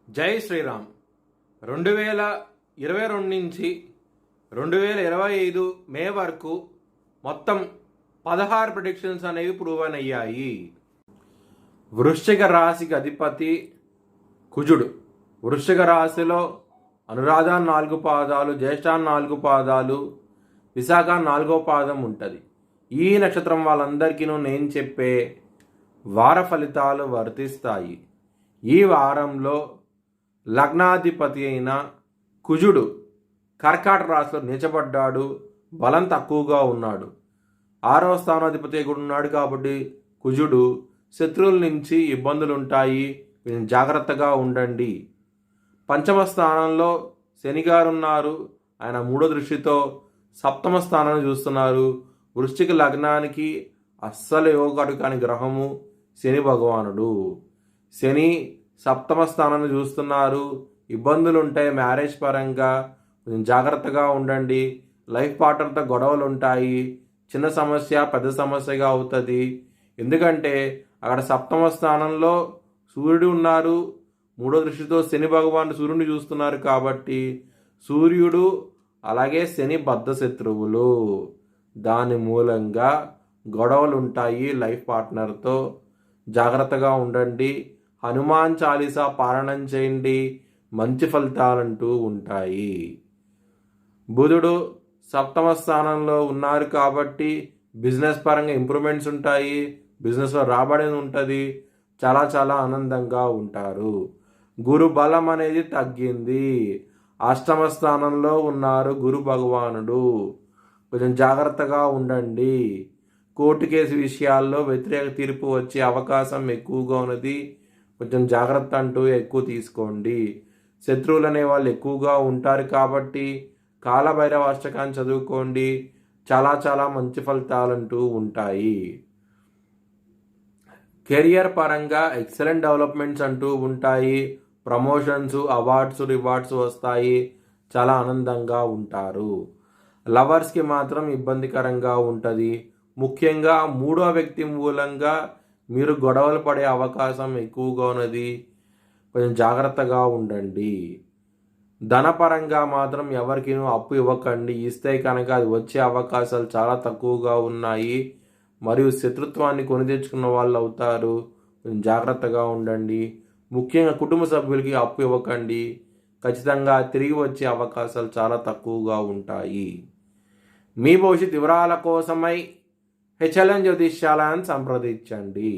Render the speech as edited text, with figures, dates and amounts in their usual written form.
జై శ్రీరామ్. 2022 నుంచి 2025 మే వరకు మొత్తం 16 ప్రిడిక్షన్స్ అనేవి ప్రూవన్ అయ్యాయి. వృశ్చిక రాశికి అధిపతి కుజుడు. వృశ్చిక రాశిలో అనురాధ 4 పాదాలు, జ్యేష్ఠ 4 పాదాలు, విశాఖ 4వ పాదం ఉంటుంది. ఈ నక్షత్రం వాళ్ళందరికీ నేను చెప్పే వార ఫలితాలు వర్తిస్తాయి. ఈ వారంలో లగ్నాధిపతి అయిన కుజుడు కర్కాటక రాశిలో నిలచబడ్డాడు. బలం తక్కువగా ఉన్నాడు. 6వ స్థానాధిపతి కూడా ఉన్నాడు. కాబట్టి కుజుడు శత్రువుల నుంచి ఇబ్బందులు ఉంటాయి. జాగ్రత్తగా ఉండండి. పంచమ స్థానంలో శని గారు ఉన్నారు. ఆయన 3వ దృష్టితో సప్తమ స్థానాన్ని చూస్తున్నారు. వృశ్చిక లగ్నానికి అస్సలు యోగాడు కాని గ్రహము శని భగవానుడు. శని సప్తమ స్థానాన్ని చూస్తున్నారు. ఇబ్బందులు ఉంటాయి. మ్యారేజ్ పరంగా కొంచెం జాగ్రత్తగా ఉండండి. లైఫ్ పార్ట్నర్తో గొడవలు ఉంటాయి. చిన్న సమస్య పెద్ద సమస్యగా అవుతుంది. ఎందుకంటే అక్కడ సప్తమ స్థానంలో సూర్యుడు ఉన్నారు. 3వ దృష్టితో శని భగవానుడు సూర్యుడిని చూస్తున్నారు. కాబట్టి సూర్యుడు అలాగే శని బద్ధ శత్రువులు. దాని మూలంగా గొడవలు ఉంటాయి లైఫ్ పార్ట్నర్తో. జాగ్రత్తగా ఉండండి. హనుమాన్ చాలీసా పారాయణం చేయండి. మంచి ఫలితాలంటూ ఉంటాయి. బుధుడు సప్తమ స్థానంలో ఉన్నారు కాబట్టి బిజినెస్ పరంగా ఇంప్రూవ్మెంట్స్ ఉంటాయి. బిజినెస్లో రాబడి ఉంటుంది. చాలా చాలా ఆనందంగా ఉంటారు. గురు బలం అనేది తగ్గింది. అష్టమ స్థానంలో ఉన్నారు గురు భగవానుడు. కొంచెం జాగ్రత్తగా ఉండండి. కోర్టు కేసు విషయాల్లో వ్యతిరేక తీర్పు వచ్చే అవకాశం ఎక్కువగా ఉన్నది. కొంచెం జాగ్రత్త అంటూ ఎక్కువ తీసుకోండి. శత్రువులు అనే వాళ్ళు ఎక్కువగా ఉంటారు కాబట్టి కాలభైరవ అష్టకాన్ని చదువుకోండి. చాలా చాలా మంచి ఫలితాలంటూ ఉంటాయి. కెరియర్ పరంగా ఎక్సలెంట్ డెవలప్మెంట్స్ అంటూ ఉంటాయి. ప్రమోషన్స్, అవార్డ్స్, రివార్డ్స్ వస్తాయి. చాలా ఆనందంగా ఉంటారు. లవర్స్కి మాత్రం ఇబ్బందికరంగా ఉంటుంది. ముఖ్యంగా 3వ వ్యక్తి మూలంగా మీరు గొడవలు పడే అవకాశం ఎక్కువగా ఉన్నది. కొంచెం జాగ్రత్తగా ఉండండి. ధనపరంగా మాత్రం ఎవరికి అప్పు ఇవ్వకండి. ఇస్తే కనుక అది వచ్చే అవకాశాలు చాలా తక్కువగా ఉన్నాయి. మరియు శత్రుత్వాన్ని కొని తెచ్చుకున్న వాళ్ళు అవుతారు. కొంచెం జాగ్రత్తగా ఉండండి. ముఖ్యంగా కుటుంబ సభ్యులకి అప్పు ఇవ్వకండి. ఖచ్చితంగా తిరిగి వచ్చే అవకాశాలు చాలా తక్కువగా ఉంటాయి. మీ భవిష్యత్ వివరాల కోసమై హెచ్ఎల్ఎన్ జ్యోతిష్యాలయాన్ని సంప్రదించండి.